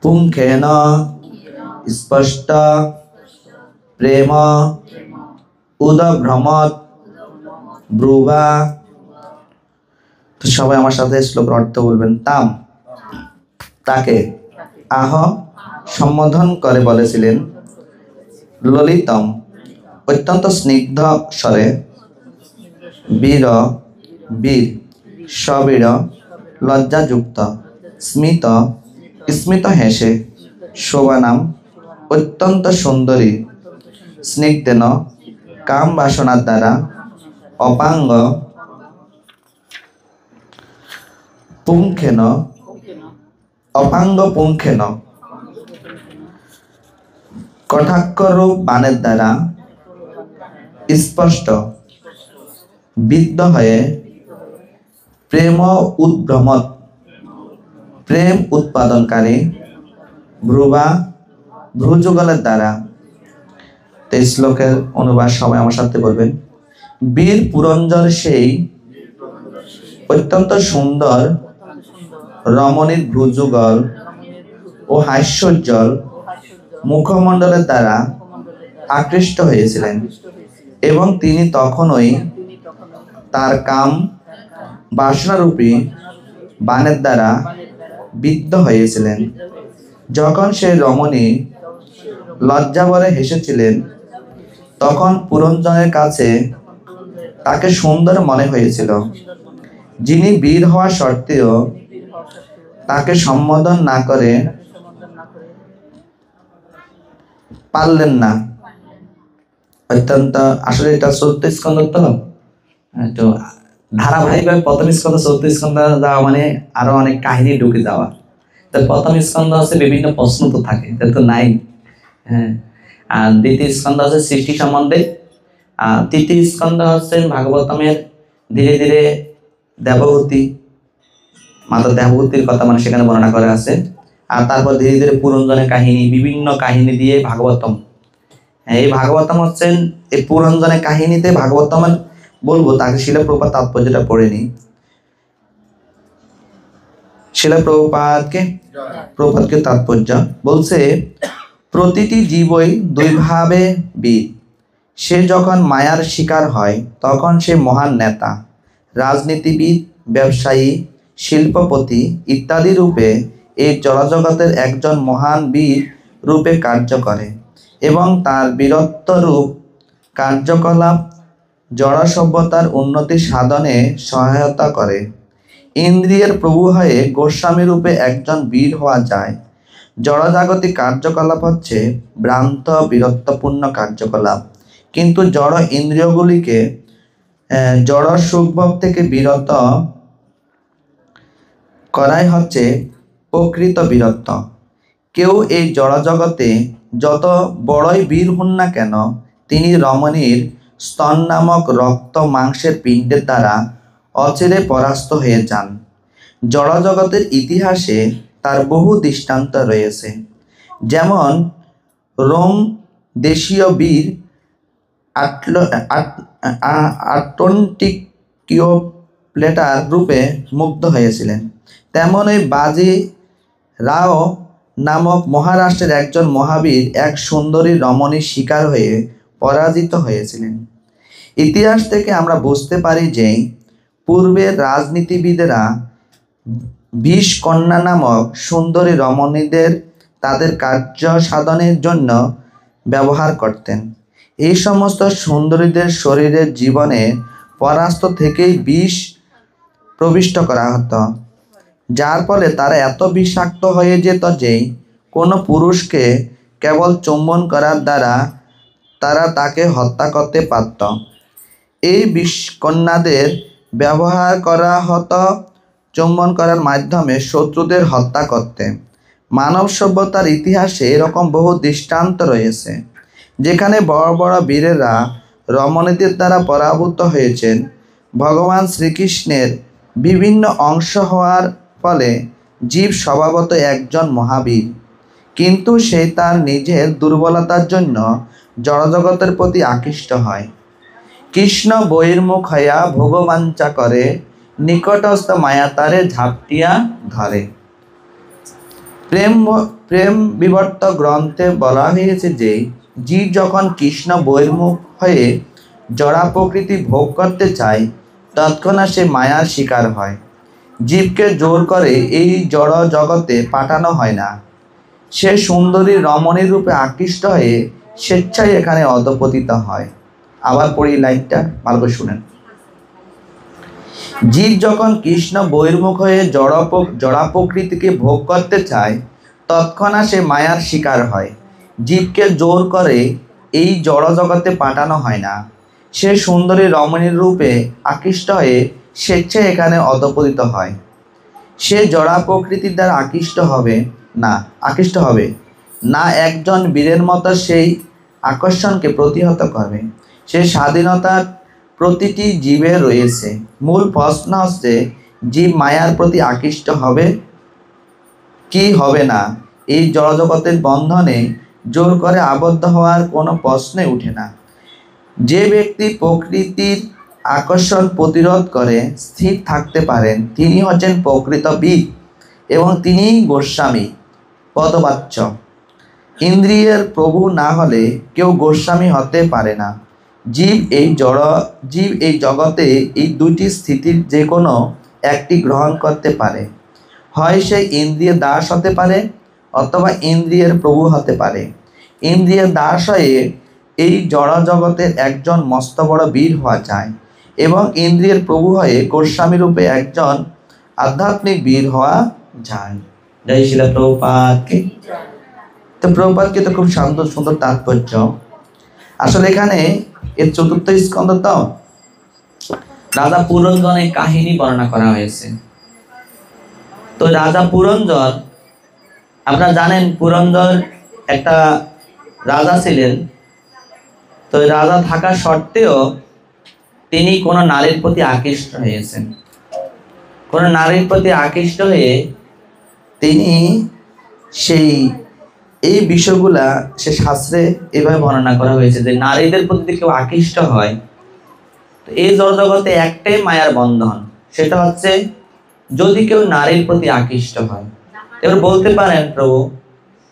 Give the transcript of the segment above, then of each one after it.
पुंखेन स्पष्ट प्रेम उदभ्रमत् ब्रुवा। तो सबाई आमार साथे श्लोकेर अर्थ बोलबेन। ताम ताके आह सम्बोधन करे बोलेছিলেন ललितम अत्यंत स्निग्ध स्वरे वीर वीर सवीर लज्जायुक्त स्मित स्मित हेसे शोभानाम अत्यंत सुंदरी स्निग्धेन काम वासना द्वारा अपांग पुंखेन अपांग पुंखेन कटाक्षरूप बाणेर द्वारा स्पष्ट विद्ध हये प्रेम उद्भ्रमत प्रेम उत्पादनकारी भ्रुवा भ्रुजुगलेर द्वारा। तो श्लोकेर अनुबाद सबाई आमार साथे बोलबेन। वीर पुरंजर सेई अत्यंत सुंदर रमणीर भ्रुजुगल ओ हास्योज्ज्वल मुखमंडलेर द्वारा आकृष्ट हयेছিলেন এবং তিনি তখনই তার কাম বাসনারূপী বাণের দ্বারা বিদ্ধ হয়েছিলেন। যখন সেই রমণী লজ্জাভরে হেসেছিলেন তখন পুরঞ্জনের কাছে তাকে সুন্দর মনে হয়েছিল, যিনি বীর হওয়া সত্ত্বেও তাকে সম্বোধন না করে পারলেন না। অত্যন্ত আসলে এটা চতুর্থ স্কন্ধ, তো ধারাবাহিকভাবে প্রথম স্কন্ধ চতুর্থ স্কন্ধ যাওয়া মানে আরো অনেক কাহিনী ঢুকে যাওয়া। তো প্রথম স্কন্ধ আছে বিভিন্ন প্রশ্ন তো থাকে, এটা তো নাই। হ্যাঁ, আর দ্বিতীয় স্কন্ধ আছে সৃষ্টি সম্বন্ধে, আর তৃতীয় স্কন্ধ হচ্ছে ভাগবতমের ধীরে ধীরে দেবহূতি মাতা দেবহূতির কথা মানে সেখানে বর্ণনা করা আছে। আর তারপর ধীরে ধীরে পুরঞ্জনের কাহিনী, বিভিন্ন কাহিনী দিয়ে ভাগবতম। এই ভাগবতম হচ্ছেন এই পুরঞ্জনের কাহিনীতে ভাগবতম বলবো, তাকে শিলা প্রভুপাদ তাৎপর্যটা পড়ে নি। শিলা প্রভুপাদকে তাৎপর্য বলছে, প্রতিটি জীবই দুই ভাবে বীর। সে যখন মায়ার শিকার হয় তখন সে মহান নেতা, রাজনীতিবিদ, ব্যবসায়ী, শিল্পপতি ইত্যাদি রূপে এই জড়জগতের একজন মহান বীর রূপে কার্য করে এবং তার বীরত্বরূপ কার্যকলাপ জড় সভ্যতার উন্নতি সাধনে সহায়তা করে। ইন্দ্রিয়ের প্রভু হয়ে গোস্বামী রূপে একজন বীর হওয়া যায়। জড়জাগতিক কার্যকলাপ হচ্ছে ভ্রান্ত বীরত্বপূর্ণ কার্যকলাপ, কিন্তু জড় ইন্দ্রিয়গুলিকে জড় সুখভোগ থেকে বিরত করাই হচ্ছে প্রকৃত বীরত্ব। কেউ এই জড়জগতে যত বড়ই বীর হন না কেন, তিনি রমণীর স্তন নামক রক্ত মাংসের পিণ্ডের দ্বারা অচিরে পরাস্ত হয়ে যান। জড়জগতের ইতিহাসে তার বহু দৃষ্টান্ত রয়েছে। যেমন রোম দেশীয় বীর আটন্টিকিওপ্লেটার রূপে মুগ্ধ হয়েছিলেন, তেমনই বাজি রাও নামক মহারাষ্ট্রের একজন মহাবীর এক সুন্দরী রমণীর শিকার হয়ে পরাজিত হয়েছিলেন। ইতিহাস থেকে আমরা বুঝতে পারি যে পূর্বের রাজনীতিবিদেরা বিষকন্যা নামক সুন্দরী রমণীদের তাদের কার্য সাধনের জন্য ব্যবহার করতেন। এই সমস্ত সুন্দরীদের শরীরের জীবনে পরাস্ত থেকেই বিষ প্রবিষ্ট করা হতো, যার ফলে তারা এত বিষাক্ত হয়ে যেত যে কোনো পুরুষকে কেবল চুম্বন করার দ্বারা তারা তাকে হত্যা করতে পারত। এই বিষকন্যাদের ব্যবহার করা হতো চুম্বন করার মাধ্যমে শত্রুদের হত্যা করতে। মানব সভ্যতার ইতিহাসে এরকম বহু দৃষ্টান্ত রয়েছে যেখানে বড় বড় বীরেরা রমণীদের দ্বারা পরাভূত হয়েছেন। ভগবান শ্রীকৃষ্ণের বিভিন্ন অংশ হওয়ার ফলে জীব স্বভাবত একজন মহাবীর, কিন্তু সে তার নিজের দুর্বলতার জন্য জড়জগতের প্রতি আকৃষ্ট হয়। কৃষ্ণ বহির্মুখ হইয়া ভোগবাঞ্ছা করে, নিকটস্থ মায়া তারে ঝাপটিয়া ধরে। প্রেম প্রেম বিবর্ত গ্রন্থে বলা হয়েছে যে জীব যখন কৃষ্ণ বহির্মুখ হয়ে জড়া প্রকৃতি ভোগ করতে চায় তৎক্ষণাৎ সে মায়ার শিকার হয়। জীবকে জোর করে এই জড় জগতে পাঠানো হয় না। সে সুন্দরী রমণীর রূপে আকৃষ্ট হয়ে স্বেচ্ছায় এখানে অধঃপতিত হয়। আবার পড়ি লাইনটা, ভালো করে শুনেন। জীব যখন কৃষ্ণ বহির্মুখ হয়ে জড়া প্রকৃতিকে ভোগ করতে চায় তৎক্ষণাৎ সে মায়ার শিকার হয়। জীবকে জোর করে এই জড় জগতে পাঠানো হয় না। সে সুন্দরী রমণীর রূপে আকৃষ্ট হয়ে স্বেচ্ছায় এখানে অধঃপতিত হয়। সে জড়া প্রকৃতির দ্বারা আকৃষ্ট হবে না একজন বীরের মতো সেই আকর্ষণকে প্রতিহত করবে। সে স্বাধীনতার প্রতিটি জীবের রয়েছে। মূল প্রশ্ন হচ্ছে জীব মায়ার প্রতি আকৃষ্ট হবে কি হবে না। এই জড়জগতের বন্ধনে জোর করে আবদ্ধ হওয়ার কোনো প্রশ্নই ওঠে না। যে ব্যক্তি প্রকৃতির আকর্ষণ প্রতিরোধ করে স্থির থাকতে পারেন তিনি হচ্ছেন প্রকৃত বীর এবং তিনিই গোস্বামী পদবাচ্য। ইন্দ্রিয়ের প্রভু না হলে কেউ গোস্বামী হতে পারে না। জীব এই জগতে এই দুটি স্থিতির যে কোনো একটি গ্রহণ করতে পারে। হয় সে ইন্দ্রিয়ের দাস হতে পারে অথবা ইন্দ্রিয়ের প্রভু হতে পারে। ইন্দ্রিয়ের দাস হয়ে এই জড় জগতের একজন মস্ত বড় বীর হওয়া যায় এবং ইন্দ্রিয়ের প্রভু হয়ে গোস্বামী রূপে একজন আধ্যাত্মিক বীর হওয়া যায়। জয় শিলা প্রভুপাদকে। তো প্রভুপাদকে তো খুব সুন্দর তাৎপর্য। আসলে এখানে এর চতুর্থ স্কন্ধ তো রাজা পুরঞ্জনের কাহিনী বর্ণনা করা হয়েছে। তো রাজা পুরঞ্জন, আপনারা জানেন পুরঞ্জন একটা রাজা ছিলেন। তো রাজা থাকা সত্ত্বেও তিনি কোনো নারীর প্রতি আকৃষ্ট হয়েছেন। কোনো নারীর প্রতি আকৃষ্ট হয়ে তিনি এই বিষয়গুলা সে শাস্ত্রে এভাবে বর্ণনা করা হয়েছে যে নারীদের প্রতি কেউ আকৃষ্ট হয় তো এই জগতে একটাই মায়ার বন্ধন, সেটা হচ্ছে যদি কেউ নারীর প্রতি আকৃষ্ট হয়। এবার বলতে পারেন প্রভু,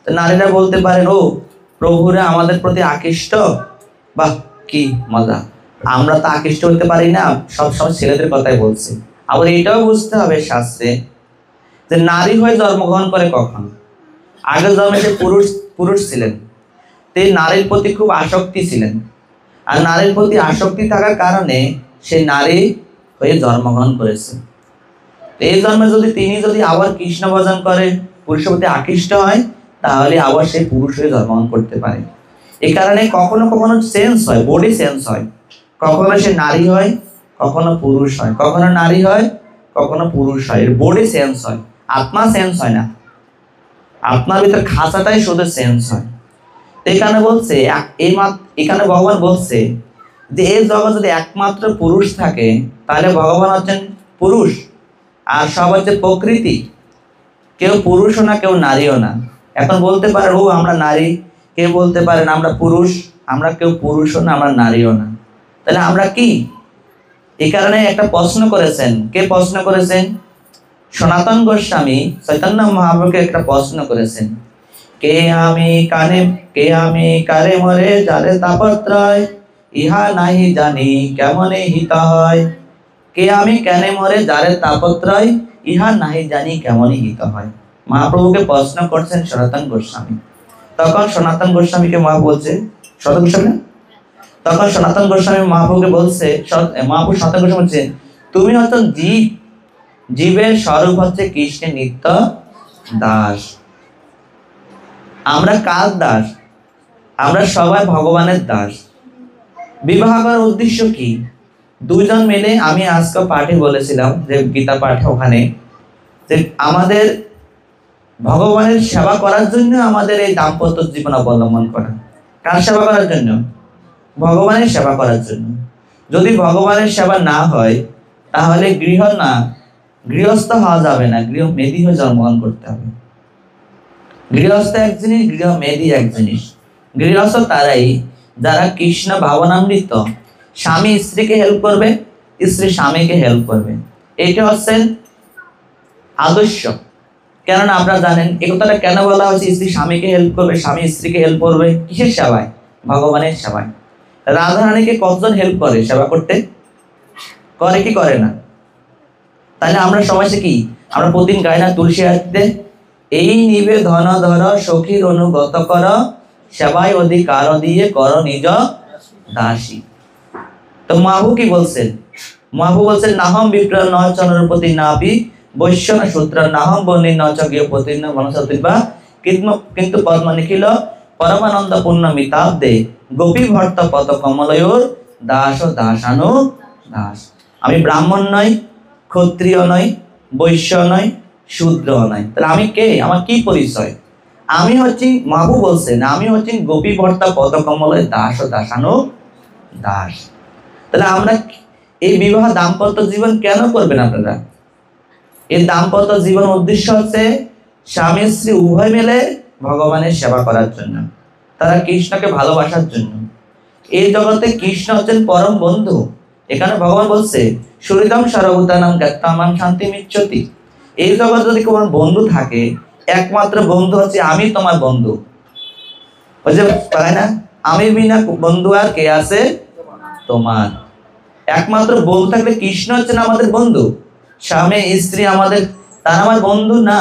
নারীরা বলতে পারেন ও প্রভুরা আমাদের প্রতি আকৃষ্ট, বাহ কি মজা, আমরা তো আকৃষ্ট হতে পারি না, সবসময় ছেলেদের কথাই বলছি। আবার এটাও বুঝতে হবে শাস্ত্রে যে নারী হয়ে জন্মগ্রহণ করে কখন, আগের জন্মে সে পুরুষ ছিলেন, তিনি নারীর প্রতি খুব আসক্তি ছিলেন, আর নারীর প্রতি আসক্তি থাকার কারণে সে নারী হয়ে জন্মগ্রহণ করেছে। এই জন্মে তিনি যদি আবার কৃষ্ণ ভজন করে পুরুষের প্রতি আকৃষ্ট হয় তাহলে আবার সে পুরুষ হয়ে জন্মগ্রহণ করতে পারে। এই কারণে কখনো কখনো চেঞ্জ হয়, বডি চেঞ্জ হয়, কখনো সে নারী হয় কখনো পুরুষ হয়, কখনো নারী হয় কখনো পুরুষ হয়, এর বডি চেঞ্জ হয়, আত্মা চেঞ্জ হয় না, আপনার ভিতরে খাঁচাটাই শুধু চেঞ্জ হয়। এখানে বলছে এখানে ভগবান বলছে যে এই জগৎ যদি একমাত্র পুরুষ থাকে তাহলে ভগবান হচ্ছেন পুরুষ আর সব হচ্ছে প্রকৃতি, কেউ পুরুষও না কেউ নারীও না। এখন বলতে পারে ও আমরা নারী, কেউ বলতে পারেন আমরা পুরুষ, আমরা কেউ পুরুষও না আমরা নারীও না, তাহলে আমরা কি? এই কারণে একটা প্রশ্ন করেছেন, কে প্রশ্ন করেছেন? সনাতন গোস্বামী চৈতন্য মহাপ্রভুকে একটা প্রশ্ন করেছেন, কে আমি কারে মরে যারে তাপত্রয় ইহা নাহি জানি কেমনে হিত হয়। কে আমি কেনে মরে যারে তাপত্রয় ইহা নাহি জানি কেমনে হিত হয়। মহাপ্রভুকে প্রশ্ন করছেন সনাতন গোস্বামী। তখন সনাতন গোস্বামীকে বলছে সনাতন গোস্বামী, তখন সনাতন গোস্বামী মহাপ্রভুকে বলছে, মহাপ্রভু সনাতন গোস্বামী বলছে তুমি হচ্ছ জীব, জীবের স্বরূপ হচ্ছে কৃষ্ণের নিত্য দাস। আমরা কার দাস? আমরা সবাই ভগবানের দাস। বিবাহ করার উদ্দেশ্য কি? দুইজন মিলে, আমি আজকে পাঠে বলেছিলাম যে গীতা পাঠে ওখানে যে আমাদের ভগবানের সেবা করার জন্য আমাদের এই দাম্পত্য জীবন অবলম্বন করা। কার সেবা করার জন্য? ভগবানের সেবা করার জন্য। যদি ভগবানের সেবা না হয় তাহলে গৃহস্থ হওয়া যাবে না, গৃহমেধি হয়ে জন্মগ্রহণ করতে হবে। গৃহস্থ এক জিনিস, গৃহমেধি এক জিনিস। গৃহস্থ তারাই যারা কৃষ্ণ ভাবনামৃত, স্বামী স্ত্রীকে হেল্প করবে, স্ত্রী স্বামীকে হেল্প করবে, এটা হচ্ছে আদর্শ। কেননা আপনারা জানেন এই কথাটা কেন বলা হয়েছে, স্ত্রী স্বামীকে হেল্প করবে, স্বামী স্ত্রীকে হেল্প করবে, কিসের সেবায়? ভগবানের সেবায়। রাধারানীকে কতজন হেল্প করে সেবা করতে? করে কি করে না? তাহলে আমরা সবাই কি আমরা প্রতিদিন গাই না তুলসী আরতিতে, এই নিবেদন ধর সখীর অনুগত কর, সেবায় অধিকার দিয়ে কর নিজ দাসী। তো মহাবু কি বলছেন? মহাবু বলছেন নাহম বিপ্র ন চন্দ্রপতি নাভি বৈশ্য ন সূত্র নাহম বনি ন চগীয়পতি ন বনসতিবা কিন্তু পদ্ম নিখিল পরমানন্দ পূর্ণ মিতাব্দে গোপী ভট্ট পদ কমলয়োর দাস ও দাসানু দাস। আমি ব্রাহ্মণ নই, ক্ষত্রিয় নই, বৈশ্য নই, শূদ্র নই, তাহলে আমি কে? আমার কি পরিচয়? আমি হচ্ছি, মহাবু বলছেন, আমি হচ্ছি গোপী ভট্ট পদ কমলয় দাস ও দাসানু দাস। তাহলে আমরা এই বিবাহ দাম্পত্য জীবন কেন করবেন আপনারা? এই দাম্পত্য জীবন উদ্দেশ্য হচ্ছে স্বামী স্ত্রী উভয় মিলে ভগবানের সেবা করার জন্য, তারা কৃষ্ণকে ভালোবাসার জন্য। এই জগতে কৃষ্ণ হচ্ছেন পরম বন্ধু। এখানে ভগবান বলছে সুহৃদম সর্বভূতানাং জ্ঞাত্বামাং শান্তিমিচ্ছতি। এই জগতে যদি কোনো বন্ধু থাকে, একমাত্র বন্ধু হচ্ছে আমি তোমার বন্ধু। বুঝতে পারে না? আমি বিনা বন্ধু আর কে আছে তোমার? একমাত্র বন্ধু থাকলে কৃষ্ণ হচ্ছেন আমাদের বন্ধু। স্বামী স্ত্রী আমাদের, তারা আমার বন্ধু না,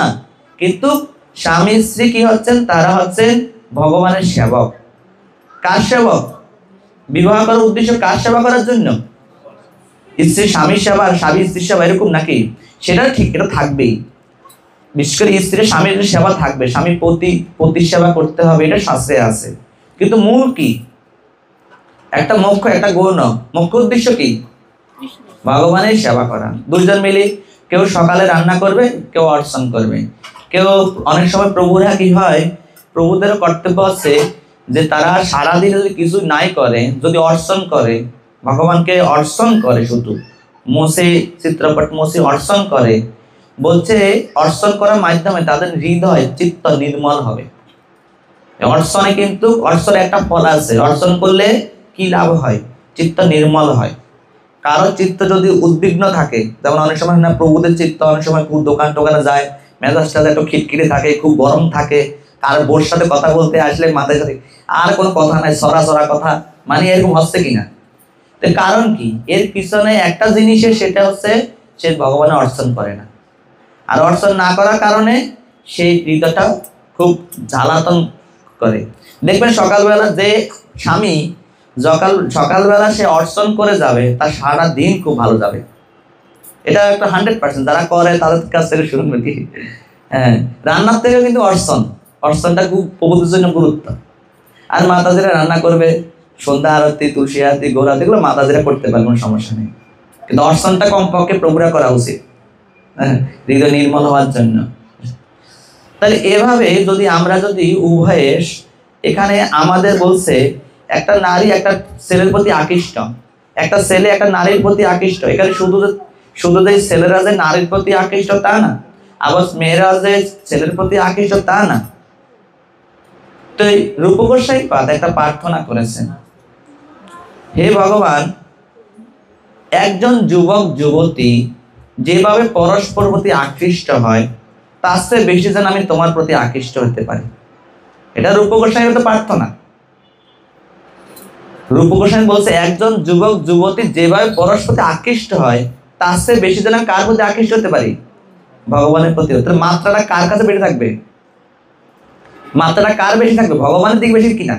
কিন্তু স্বামী স্ত্রী কি হচ্ছেন? তারা হচ্ছেন ভগবানের সেবক। কার সেবক? বিবাহ করার উদ্দেশ্য কার সেবা করার জন্য? স্ত্রী স্বামীর সেবা আর স্বামী স্ত্রীর সেবা এরকম নাকি? সেটা ঠিক, এটা থাকবেই। বিশেষ করে স্ত্রীর স্বামীর সেবা থাকবে, স্বামী পতির সেবা করতে হবে, এটা শাস্ত্রে আছে। কিন্তু মূল কি? একটা মুখ্য, একটা গৌণ। মুখ্য উদ্দেশ্য কি? ভগবানের সেবা করা। দুইজন মিলে কেউ সকালে রান্না করবে, কেউ অর্চন করবে, কেউ অনেক সময় প্রভুরা কি হয়, প্রভুদেরও কর্তব্য আছে যে তারা সারাদিন যদি কিছু নাই করে, যদি অর্চন করে, ভগবানকে অর্চন করে, শুধু মোসে চিত্রপট মোসে অর্চন করে, বলছে অর্চন করার মাধ্যমে তাদের হৃদয় চিত্ত নির্মল হবে। অর্চনে কিন্তু অর্চনের একটা ফল আছে, অর্চন করলে কি লাভ হয়? চিত্ত নির্মল হয়। কারো চিত্ত যদি উদ্বিগ্ন থাকে, যেমন অনেক সময় না প্রভুদের চিত্ত অনেক সময় খুব দোকান টোকানে যায়, মেজাজটা একটু খিটখিটে থাকে, খুব গরম থাকে, কারো বোর সাথে কথা বলতে আসলে মাথায় সাথে আর কোনো কথা নাই, সরা সরা কথা, মানে এরকম হচ্ছে কিনা? তো কারণ কি? এর পিছনে একটা জিনিসের, সেটা হচ্ছে সে ভগবানের অর্চন করে না। আর অর্চন না করার কারণে সেই হৃদয়টা খুব জ্বালাতন করে। দেখবেন সকালবেলা যে স্বামী সকালবেলা সে অর্চন করে যাবে, তার সারা দিন খুব ভালো যাবে। এটা একটা 100%, যারা করে তাদের কাছ থেকে শুনবে কি। হ্যাঁ, রান্নার থেকে কিন্তু অর্চনটা খুব প্রভুদের জন্য গুরুত্ব। আর মাতাজিরা রান্না করবে, সন্ধ্যা আরতি, তুলসী আরতি, গৌর আরতি, এগুলো মাতাজিরা করতে পারে, কোনো সমস্যা নেই। কিন্তু অর্চনটা কমপক্ষে প্রভুরা করা উচিত, হৃদয় নির্মল হওয়ার জন্য। তাহলে এভাবে যদি আমরা উভয়ে, এখানে আমাদের বলছে একটা নারী একটা ছেলের প্রতি আকৃষ্ট, একটা ছেলে একটা নারীর প্রতি আকৃষ্ট। এখানে শুধু যে ছেলেরা যে নারীর প্রতি আকৃষ্ট তা না, আবার মেয়েরা যে ছেলের প্রতি আকৃষ্ট তা না। তো রূপ গোস্বাই পাদ একটা প্রার্থনা করেছেন, হে ভগবান, একজন যুবক যুবতী যেভাবে পরস্পর প্রতি আকৃষ্ট হয়, তার চেয়ে বেশি যেন আমি তোমার প্রতি আকৃষ্ট হতে পারি। এটা রূপ গোস্বামীর তো প্রার্থনা। রূপ গোস্বামী বলছে একজন যুবক যুবতী যেভাবে পরস্পর প্রতি আকৃষ্ট হয়, তার চেয়ে বেশি যেন কার প্রতি আকৃষ্ট হতে পারি? ভগবানের প্রতি। তাহলে মাত্রাটা কার কাছে বেশি থাকবে? মাত্রাটা কার বেশি থাকবে? ভগবানের দিকে বেশি কিনা?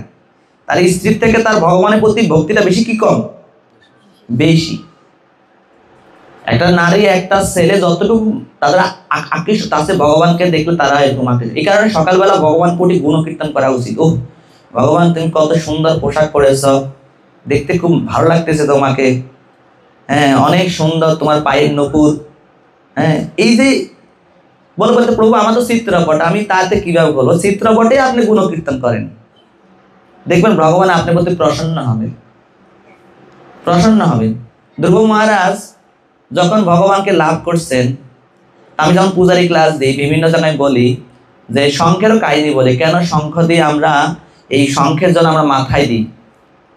তার স্ত্রীর থেকে তার ভগবানের প্রতি ভক্তিটা বেশি কি কম? বেশি। একটা নারী একটা ছেলে যতটুকু তাদের আকৃষ্ট, তার চেয়ে ভগবানকে দেখলে তারা এরকম আকৃষ্ট। এই কারণে সকালবেলা ভগবান কোটি গুণকীর্তন করা উচিত। ও ভগবান, তুমি কত সুন্দর পোশাক পরেছ, দেখতে খুব ভালো লাগতেছে তোমাকে, হ্যাঁ অনেক সুন্দর তোমার পায়ের নপুর, হ্যাঁ এই যে বলতে প্রভু আমার তো চিত্রপট, আমি তাতে কিভাবে বলবো? চিত্রপটে আপনি গুণকীর্তন করেন, দেখবেন ভগবান আপনার প্রতি প্রসন্ন হবে। ধ্রুব মহারাজ যখন ভগবানকে লাভ করছেন, আমি যখন পূজারি ক্লাস দিই, বিভিন্ন জায়গায় বলি যে শঙ্খেরও কাহিনী বলি, কেন শঙ্খ দিয়ে আমরা এই শঙ্খের জল আমরা মাথায় দিই।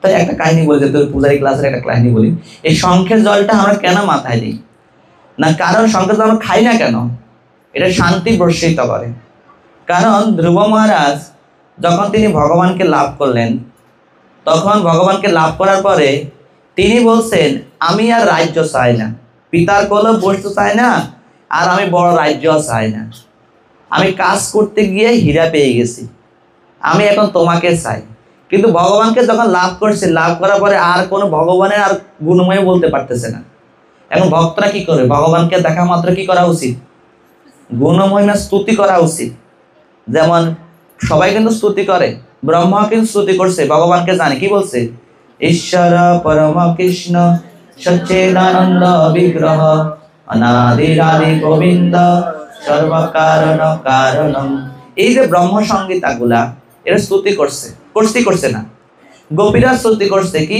তাই একটা কাহিনী বলি, যে পূজারি ক্লাসের একটা কাহিনী বলি, এই শঙ্খের জলটা আমরা কেন মাথায় দিই না, কারণ শঙ্খের জল আমরা খাই না কেন? এটা শান্তি বর্ষিত করে। কারণ ধ্রুব মহারাজ যখন তিনি ভগবানকে লাভ করলেন, তখন ভগবানকে লাভ করার পরে তিনি বলছেন, আমি আর রাজ্য চাই না, পিতার কোলে বসতে চাই না, আর আমি বড় রাজ্য চাই না। আমি কাজ করতে গিয়ে হীরা পেয়ে গেছি, আমি এখন তোমাকে চাই। কিন্তু ভগবানকে যখন লাভ করছে, লাভ করার পরে আর কোনো ভগবানের আর গুণময় বলতে পারতেছে না। এখন ভক্তরা কি করে? ভগবানকে দেখা মাত্র কি করা উচিত? গুণমহিমা স্তুতি করা উচিত। যেমন সবাই কিন্তু স্তুতি করে, ব্রহ্মা কিন্তু স্তুতি করছে, ভগবানকে জানে, কি বলছে? ঈশ্বর পরম কৃষ্ণ সচ্চিদানন্দ বিগ্রহ অনাদিরাদি গোবিন্দ সর্বকারণ কারণম। এই যে ব্রহ্ম সংগীতাগুলা, এরা স্তুতি করছে না? গোপীরা স্তুতি করছে কি?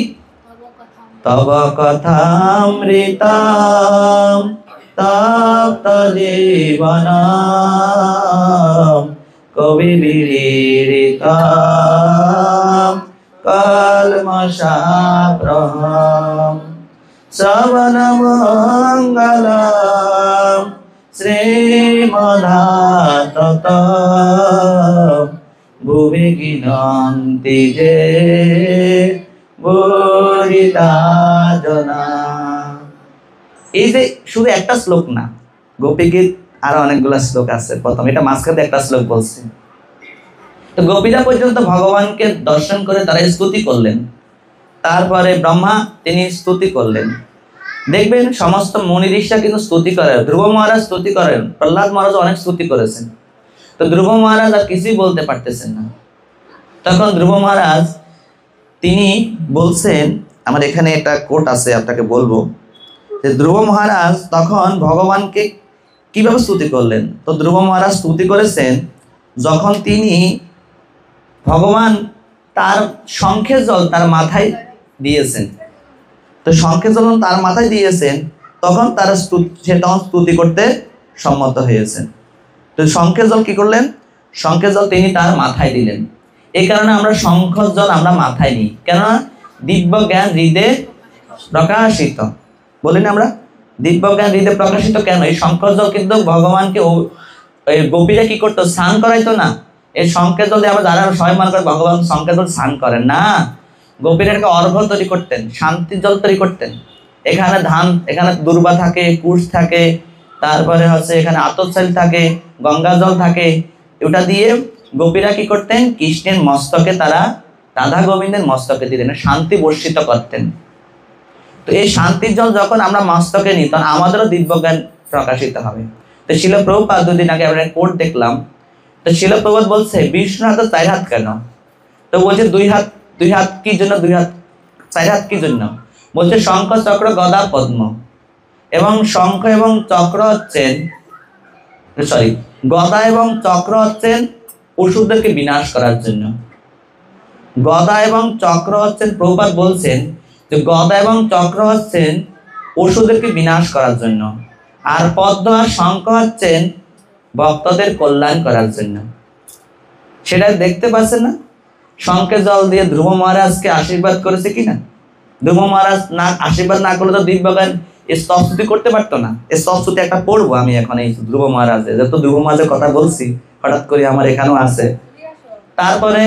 তব কথামৃতম তপ্ত জীবনম কবি বিড়িরিতম কলমশাপ্রহম শ্রবণ মঙ্গলম শ্রীমদাতত ভুবি গিনন্তি যে বুড়িদাজনা। এই যে শুধু একটা শ্লোক না, গোপী গীত আরো অনেকগুলো শ্লোক আছে। প্রথম এটা মাঝখানে একটা শ্লোক বলছে। তো গোপীরা পর্যন্ত ভগবানকে দর্শন করে তারা স্তুতি করলেন। তারপরে ব্রহ্মা তিনি স্তুতি করলেন। দেখবেন সমস্ত মুনি ঋষিরা কিন্তু স্তুতি করেন। ধ্রুব মহারাজ স্তুতি করেন, প্রহ্লাদ মহারাজ অনেক স্তুতি করেছেন। তো ধ্রুব মহারাজ আর কিছুই বলতে পারতেছেন না। তখন ধ্রুব মহারাজ তিনি বলছেন, আমার এখানে একটা কোট আছে, আপনাকে বলবো যে ধ্রুব মহারাজ তখন ভগবানকে কিভাবে স্তুতি করলেন। তো ধ্রুব মহারাজ স্তুতি করেছেন যখন তিনি ভগবান তার শঙ্খের জল তার মাথায় দিয়েছেন। তো শঙ্খের জল তার মাথায় দিয়েছেন, তখন তারা সে তখন স্তুতি করতে সম্মত হয়েছেন। তো শঙ্খের জল কি করলেন? শঙ্খের জল তিনি তার মাথায় দিলেন। এই কারণে আমরা শঙ্খের জল আমরা মাথায় নিই, কেননা দিব্য জ্ঞান হৃদয়ে প্রকাশিত। বলিনি আমরা দিব্য জ্ঞান হৃদয়ে প্রকাশিত কেন? এই শঙ্খের জল কিন্তু ভগবানকে গোপীরা কি করতো? স্নান করাইতো না। এই শঙ্খের জল দিয়ে আমরা যারা সবাই মনে করে ভগবান শঙ্খের জল স্নান করেন না, গোপীরা অর্ঘ্য তৈরি করতেন, শান্তির জল তৈরি করতেন। এখানে ধান, এখানে দুর্বা থাকে, কুশ থাকে, তারপরে হচ্ছে এখানে আতপচাল থাকে, গঙ্গা জল থাকে। ওটা দিয়ে গোপীরা কি করতেন? কৃষ্ণের মস্তকে, তারা রাধা গোবিন্দের মস্তকে দিতেন, শান্তি বর্ষিত করতেন। তো এই শান্তির জল যখন আমরা মস্তকে নিই, তখন আমাদেরও দিব্যজ্ঞান প্রকাশিত হবে। তো শিল প্রভুপাদ দুদিন আগে আমরা কোট দেখলাম। তো শিল প্রভুপাদ বলছে বিষ্ণু হাতে 4 হাত কেন? তো বলছে 2 হাত কি জন্য? 2 হাত 4 হাত কি জন্য? বলছে শঙ্খ চক্র গদা পদ্ম, এবং শঙ্খ এবং চক্র হচ্ছেন, গদা এবং চক্র হচ্ছেন অসুরদেরকে বিনাশ করার জন্য। গদা এবং চক্র হচ্ছেন, প্রভুপাদ বলছেন যে গদা এবং চক্র হচ্ছেন অসুরদেরকে বিনাশ করার জন্য, আর পদ্ম আর শঙ্খ হচ্ছেন ভক্তদের কল্যাণ করার জন্য। সেটা দেখতে পাচ্ছেন না? শঙ্খের জল দিয়ে ধ্রুব মহারাজকে আশীর্বাদ করেছে কিনা? ধ্রুব মহারাজ না আশীর্বাদ না করলে তো দিব্যজ্ঞান স্তবস্তুতি করতে পারতো না। স্তবস্তুতি একটা পড়বো আমি এখন এই ধ্রুব মহারাজের, যত ধ্রুব মহারাজের কথা বলছি হঠাৎ করে আমার এখানেও আছে। তারপরে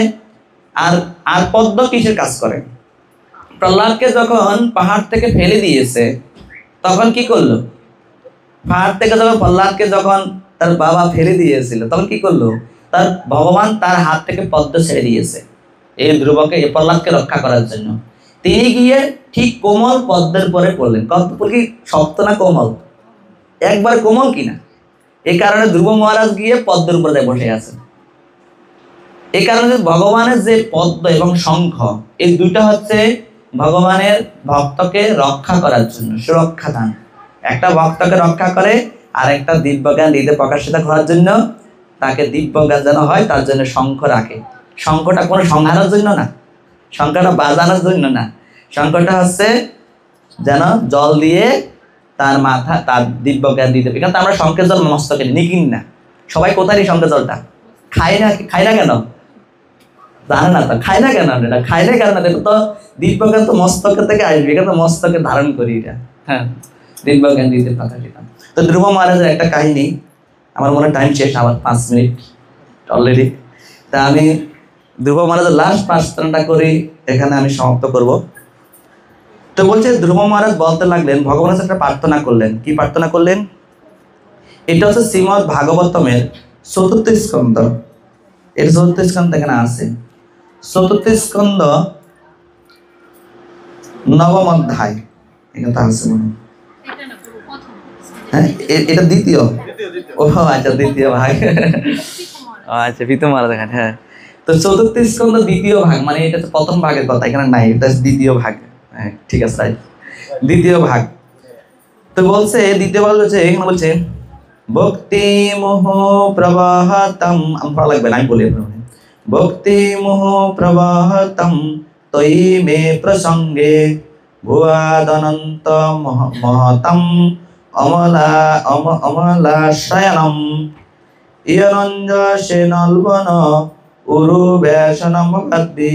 আর পদ্ম কিসের কাজ করে? প্রহ্লাদকে যখন পাহাড় থেকে ফেলে দিয়েছে, তখন কি করলো? পাহাড় থেকে যখন প্রহ্লাদকে যখন তার বাবা ফেলে দিয়েছিল, তখন কি করলো? তার ভগবান তার হাত থেকে পদ্ম ছেড়ে দিয়েছে এই ধ্রুবকে, প্রহ্লাদকে রক্ষা করার জন্য। তিনি গিয়ে ঠিক কোমল পদ্মের পরে পড়লেন। পদ্ম কি শক্ত না কোমল? একবার কোমল কিনা? এই কারণে ধ্রুব মহারাজ গিয়ে পদ্মের উপরে বসে আছেন। এই কারণে ভগবানের যে পদ্ম এবং শঙ্খ, এই দুইটা হচ্ছে ভগবানের ভক্তকে রক্ষা করার জন্য, সুরক্ষা দান। একটা ভক্তকে রক্ষা করে, আর একটা দিব্যজ্ঞান হৃদয়ে প্রকাশিত করার জন্য, তাকে দিব্যজ্ঞান যেন হয় তার জন্য শঙ্খ রাখে। শঙ্খটা কোনো সংহারের জন্য না, শঙ্খটা বাজানোর জন্য না, শঙ্খটা হচ্ছে যেন জল দিয়ে তার মাথা, তার দিব্যজ্ঞান দিতে। কিন্তু আমরা শঙ্খের জল মস্তকে নিকিন না। সবাই কোথায় নিই শঙ্খের জলটা? খাই না কেন? জানে না তো, খাই না কেন? এটা খাই না কেন? এটা তো দিব্যজ্ঞান তো মস্তকে থেকে আসবে, এটা তো মস্তকে ধারণ করি এটা। হ্যাঁ, দিব্যজ্ঞান দিতে প্রকাশিত। তো ধ্রুব মহারাজের একটা কাহিনী, আমার মনে টাইম শেষ, আবার 5 মিনিট অলরেডি। তা আমি ধ্রুব মহারাজের লাস্ট প্রার্থনাটা করি, এখানে আমি সমাপ্ত করব। তো বলছে ধ্রুব মহারাজ বলতে লাগলেন, ভগবানের একটা প্রার্থনা করলেন। কি প্রার্থনা করলেন? এটা হচ্ছে শ্রীমদ ভাগবতমের 4th স্কন্ধ। এর 4th স্কন্ধ এখানে আছে। 4th স্কন্ধ 9ম অধ্যায় এখানে আছে। হ্যাঁ, এটা দ্বিতীয়। ও আচ্ছা, দ্বিতীয় ভাগ। আচ্ছা, প্রথম মহারাজ এখানে। হ্যাঁ, তো 4th স্কন্ধ 2য় ভাগ, মানে এটা তো প্রথম ভাগের কথা, এখানে নাই, এটা 2য় ভাগ। হ্যাঁ, ঠিক আছে, রাইট, 2য় ভাগ। তো বলছে 2য় ভাগ হচ্ছে, এখানে বলছে ভক্তি মোহ প্রবাহতম, আমার লাগবে না, আমি বলি আপনাকে। ভক্তি মোহ প্রবাহতম তৈ মে প্রসঙ্গে ভুয়াদনন্ত মহতম অমলাশয়নম ইয়রঞ্জসেনলবন উরু ব্যাসনমগদ্বি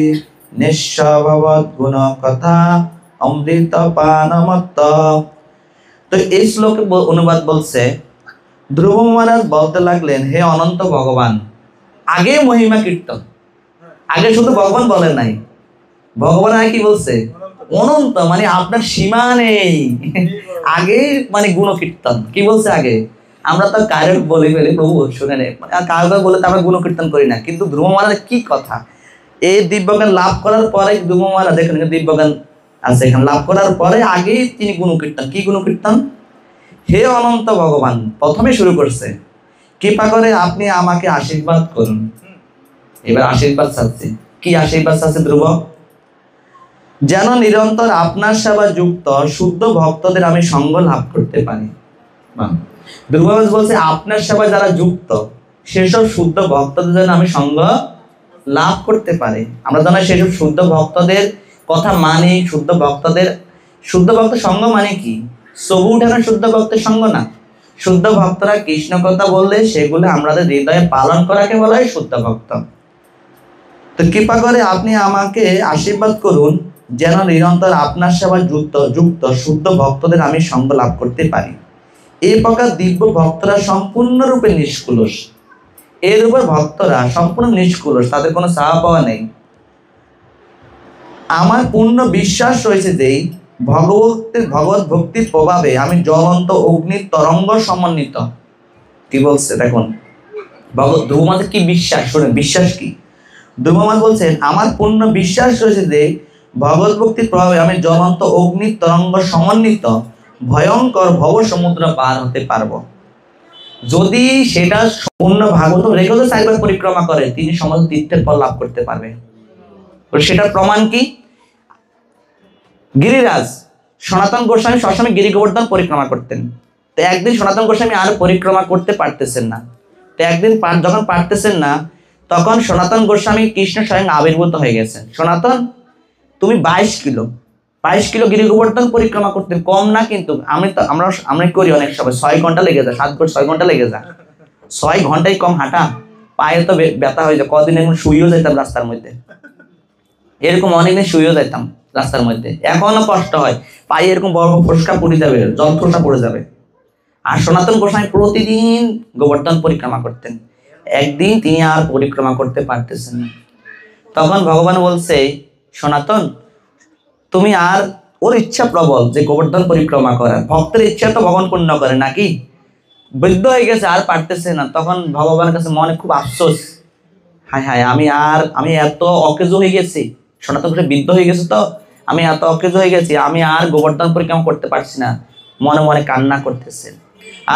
নিঃস্বভবৎ গুণ কথা অমৃত পানমত্ত। তো এই শ্লোকের অনুবাদ বলছে, ধ্রুব মহারাজ বলতে লাগলেন, হে অনন্ত ভগবান, আগে মহিমা কীর্তন, আগে শুধু ভগবান বলেন নাই, ভগবান আগে কি বলছে? অনন্ত, মানে আপনার সীমা নেই। আগে মানে গুণ কীর্তন। কি বলছে আগে? আমরা তো কারোর বলে ফেলি, প্রভু শুনে নেই, কারো বলে তো আমরা গুণ কীর্তন করি না। কিন্তু ধ্রুব মহারাজ কি কথা, এই দিব্যজ্ঞান লাভ করার পরে ধ্রুব মহারাজ, এখানে দিব্যজ্ঞান আছে, এখানে লাভ করার পরে আগেই তিনি গুণ কীর্তন। কি গুণ কীর্তন? হে অনন্ত ভগবান, প্রথমে শুরু করছে, কৃপা করে আপনি আমাকে আশীর্বাদ করুন। এবার আশীর্বাদ চাচ্ছে। কি আশীর্বাদ চাচ্ছে ধ্রুব? যেন নিরন্তর আপনার সেবা যুক্ত শুদ্ধ ভক্তদের আমি সঙ্গ লাভ করতে পারি। ধ্রুব বলছে, আপনার সেবা যারা যুক্ত সেসব শুদ্ধ ভক্তদের যেন আমি সঙ্গ লাভ করতে পারি। আমরা জানি সেসব শুদ্ধ ভক্তদের কথা মানি। শুদ্ধ ভক্ত সঙ্গ মানে কি? সবু উঠানো শুদ্ধ ভক্তের সঙ্গ না। শুদ্ধ ভক্তরা কৃষ্ণ কথা বললে সেগুলো আমাদের হৃদয়ে পালন করাকে বলা হয় শুদ্ধ ভক্ত। তো কৃপা করে আপনি আমাকে আশীর্বাদ করুন, যেন নিরন্তর আপনার সেবা যুক্ত শুদ্ধ ভক্তদের আমি সঙ্গ লাভ করতে পারি। এই প্রকার দিব্য ভক্তরা সম্পূর্ণরূপে নিষ্কুলস। এর উপর ভক্তরা সম্পূর্ণ নিষ্কুলস, তাদের কোনো চাওয়া নেই। আমার পূর্ণ বিশ্বাস রয়েছে যে ভগবত ভক্তির প্রভাবে আমি জ্বলন্ত অগ্নির তরঙ্গ সমন্বিত। কি বলছে দেখুন, ধ্রুব মহারাজ কি বিশ্বাস, শুনেন বিশ্বাস কি। ধ্রুব মহারাজ বলছেন, আমার পূর্ণ বিশ্বাস রয়েছে যে ভগবত ভক্তির প্রভাবে আমি জ্বলন্ত অগ্নির তরঙ্গ সমন্বিত ভয়ঙ্কর ভব সমুদ্র পার হতে পারবো। যদি সেটা পূর্ণ ভাগবত রেখে 4 বার পরিক্রমা করে, তিনি সমস্ত তীর্থের ফল লাভ করতে পারবে। সেটার প্রমাণ কি? গিরিরাজ সনাতন গোস্বামী সবসময় গিরি গোবর্ধন পরিক্রমা করতেন। তো একদিন সনাতন গোস্বামী আর পরিক্রমা করতে পারতেছেন না। তো একদিন যখন পারতেছেন না, তখন সনাতন গোস্বামী কৃষ্ণ স্বয়ং আবির্ভূত হয়ে গেছেন। সনাতন, তুমি 22 কিলো গিরি গোবর্ধন পরিক্রমা করতেন, কম না কিন্তু। আমরা করি অনেক সময় 6 ঘন্টা লেগে যায়, 6 ঘন্টা লেগে যায়। 6 ঘন্টায় কম হাঁটা, পায়ে তো ব্যথা হয়ে যায়। কদিন এরকম শুয়েও যেতাম রাস্তার মধ্যে, এরকম অনেকদিন শুয়েও যেতাম রাস্তার মধ্যে। এখনো কষ্ট হয়, পায়ে এরকম বড় ফোসকা পড়ে যাবে, যন্ত্রটা পড়ে যাবে। আর সনাতন গোস্বামী প্রতিদিন গোবর্ধন পরিক্রমা করতেন। একদিন তিনি আর পরিক্রমা করতে পারতেছেন না। তখন ভগবান বলছে, সনাতন, তুমি আর, ওর ইচ্ছা প্রবল যে গোবর্ধন পরিক্রমা করার, ভক্তের ইচ্ছা তো ভগবান পূর্ণ করে নাকি। বৃদ্ধ হয়ে গেছে, আর পারতেছে না। তখন ভগবানের কাছে মনে খুব আফসোস, হায় হায়, আমি এত অকেজো হয়ে গেছি, সনাতন গোস্বামী বৃদ্ধ হয়ে গেছে, তো আমি এত অকেজো হয়ে গেছি, আমি আর গোবর্ধন পরিক্রমা করতে পারছি না। মনে মনে কান্না করতেছেন।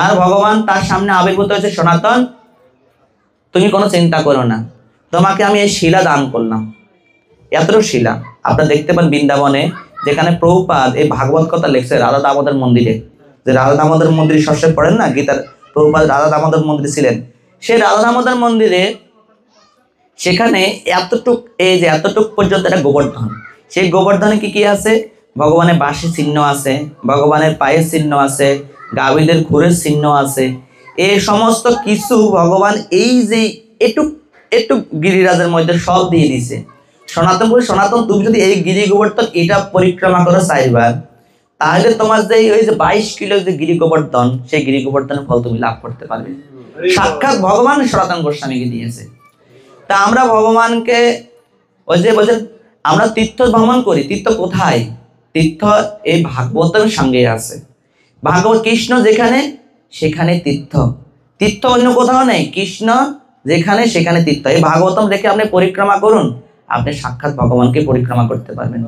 আর ভগবান তার সামনে আবির্ভূত হয়েছে, সনাতন, তুমি কোনো চিন্তা করো না, তোমাকে আমি এই শিলা দান করলাম। এতটুকু শিলা আপনারা দেখতে পান বৃন্দাবনে, যেখানে প্রভুপাদ এই ভাগবত কথা লিখছে রাধা দামোদর মন্দিরে। যে রাধা দামোদর মন্দিরে সবসময় পড়েন না গীতার, প্রভুপাদ রাধা দামোদর মন্দিরে ছিলেন। সেই রাধা দামোদর মন্দিরে সেখানে এতটুক পর্যন্ত একটা গোবর্ধন। সেই গোবর্ধনে কি কি আছে? ভগবানের বাঁশি চিহ্ন আছে, ভগবানের পায়ের চিহ্ন আছে, গাভীদের খুরের চিহ্ন আছে। এই সমস্ত কিছু ভগবান এই যে এটুক গিরিরাজের মধ্যে সব দিয়ে দিছে। সনাতন বলে, সনাতন, তুমি যদি এই গিরি গোবর্ধন এটা পরিক্রমা করো 4 বার, তাহলে তোমার যে ওই যে 22 কিলো যে গিরি গোবর্ধন, সেই গিরি গোবর্ধনের ফল তুমি লাভ করতে পারবে। সাক্ষাৎ ভগবান সনাতন গোস্বামীকে দিয়েছে। তা আমরা ভগবানকে ওই যে বলছেন আমরা তীর্থ ভ্রমণ করি, তীর্থ কোথায়? তীর্থ এই ভাগবতের সঙ্গে আছে। ভাগবত কৃষ্ণ যেখানে সেখানে তীর্থ, তীর্থ অন্য কোথাও নেই। কৃষ্ণ যেখানে সেখানে তীর্থ। এই ভাগবতম দেখে আপনি পরিক্রমা করুন, আপনি সাক্ষাৎ ভগবানকে পরিক্রমা করতে পারবেন।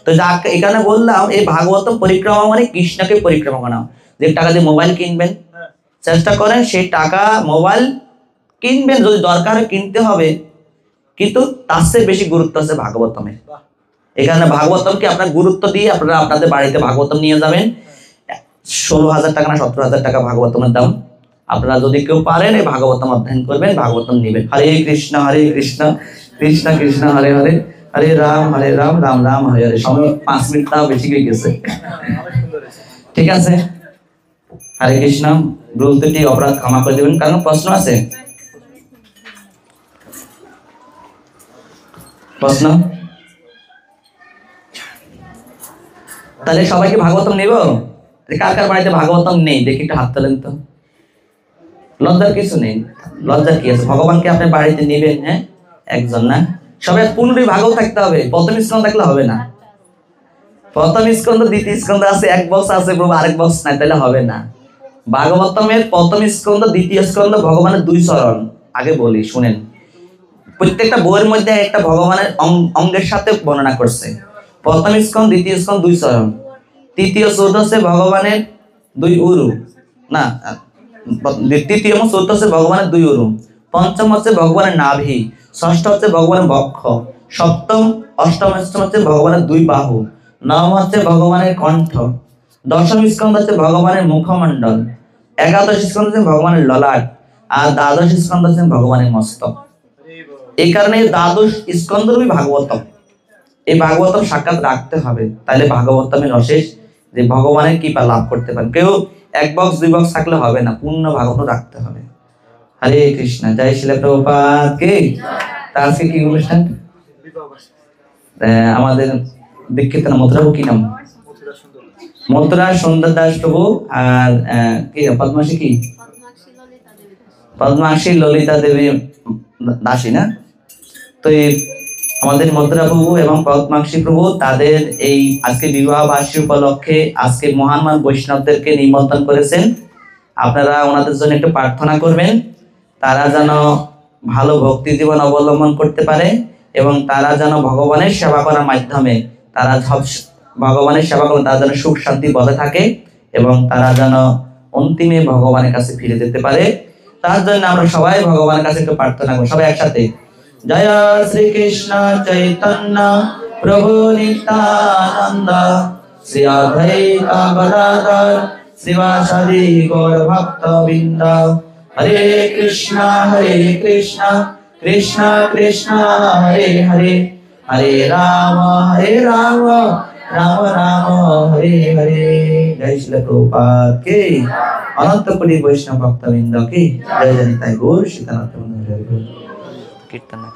তো যা এখানে বললাম, এই ভাগবতম পরিক্রমা মানে কৃষ্ণকে পরিক্রমা করা। যে টাকা দিয়ে মোবাইল কিনবেন, চেষ্টা করেন সেই টাকা মোবাইল কিনবেন, যদি দরকার কিনতে হবে, কিন্তু তার চেয়ে বেশি গুরুত্ব আছে ভাগবতমে। এখানে ভাগবতমকে আপনার গুরুত্ব দিয়ে আপনারা আপনাদের বাড়িতে ভাগবতম নিয়ে যাবেন। 16,000 টাকা না 17,000 টাকা ভাগবতমের দাম। আপনারা যদি কেউ পারেন এই ভাগবতম অধ্যয়ন করবেন, ভাগবতম নেবেন। হরে কৃষ্ণ কৃষ্ণ কৃষ্ণ হরে হরে, হরে রাম রাম রাম হরে হরে। সময় 5 মিনিট তাও বেশি হয়ে গেছে, ঠিক আছে? হরে কৃষ্ণ। ভুল ত্রুটি অপরাধ ক্ষমা করে দেবেন। কারণ প্রশ্ন আছে? প্রশ্ন? তাহলে সবাইকে ভাগবতম নেব? কার কার বাড়িতে ভাগবতম নেই দেখি একটু হাত তোলেন তো। লজ্জার কিছু নেই, লজ্জার কি আছে? ভগবানকে আপনি বাড়িতে নেবেন, হ্যাঁ? একজন না, সবাই 15টি ভাগবত থাকতে হবে। প্রথম স্কন্ধ থাকলে হবে না। প্রথম স্কন্ধ দ্বিতীয় স্কন্ধ আছে, এক বক্স আছে প্রভু, আরেক বক্স নাই, তাহলে হবে না। ভাগবতমের প্রথম স্কন্ধ দ্বিতীয় স্কন্ধ ভগবানের 2 চরণ। আগে বলি শুনেন, প্রত্যেকটা বইয়ের মধ্যে একটা ভগবানের অঙ্গের সাথে বর্ণনা করছে। প্রথম স্কন্ধ দ্বিতীয় স্কন্ধ 2 চরণ, তৃতীয় চতুর্থ হচ্ছে ভগবানের 2 উরু, না তৃতীয় এবং চতুর্থ হচ্ছে ভগবানের 2 উরু, পঞ্চম হচ্ছে ভগবানের নাভি, ষষ্ঠ হচ্ছে ভগবানের বক্ষ, সপ্তম অষ্টম হচ্ছে ভগবানের 2 বাহু, নবম হচ্ছে ভগবানের কণ্ঠ, দশম স্কন্ধ হচ্ছে ভগবানের মুখমণ্ডল, একাদশ স্কন্ধ হচ্ছে ভগবানের ললাট, আর দ্বাদশ স্কন্ধ হচ্ছে ভগবানের মস্তক। এই কারণে দ্বাদশ স্কন্ধরূপী ভাগবতম, এই ভাগবতম সাক্ষাৎ রাখতে হবে। তাহলে ভাগবতমের অশেষ যে ভগবানের কৃপা লাভ করতে পারেন। কেউ 1 বক্স 2 বক্স থাকলে হবে না, পূর্ণ ভাগবত রাখতে হবে। হরে কৃষ্ণ। জয় শিলা প্রভুপাদ কি। তার আজকে কি অনুষ্ঠান? আমাদের দীক্ষিত নাম মথুরা কি নাম? মথুরা সুন্দর দাস প্রভু। আর কি পদ্মাশী কি? পদ্মাশী ললিতা দেবী দাসী না? তো আমাদের মথুরা প্রভু এবং পদ্মাক্ষী প্রভু তাদের এই আজকে বিবাহ বার্ষিকী উপলক্ষে আজকে মহান মহান বৈষ্ণবদেরকে নিমন্ত্রণ করেছেন। আপনারা ওনাদের জন্য একটু প্রার্থনা করবেন, তারা যেন ভালো ভক্তি জীবন অবলম্বন করতে পারে এবং তারা যেন ভগবানের সেবা করার মাধ্যমে তারা ভগবানের সেবা করেন, তারা যেন সুখ শান্তি বজায় থাকে এবং তারা যেন অন্তিমে ভগবানের কাছে ফিরে যেতে পারে। তার জন্য আমরা সবাই ভগবানের কাছে একটু প্রার্থনা করি, সবাই একসাথে। জয় শ্রী কৃষ্ণ চৈতন্য প্রভু নিত্যানন্দ, শ্রী অদ্বৈত গদাধর শ্রীবাসাদি গৌর ভক্তবৃন্দ। হরে কৃষ্ণ কৃষ্ণ কৃষ্ণ হরে হরে, হরে রাম রাম রাম হরে হরে। জয় শ্রী প্রভুপাদ কি। অনন্ত কোটি বৈষ্ণব ভক্তবৃন্দ কি জয়। জানি তাই গৌর সীতানাথ কীর্তন না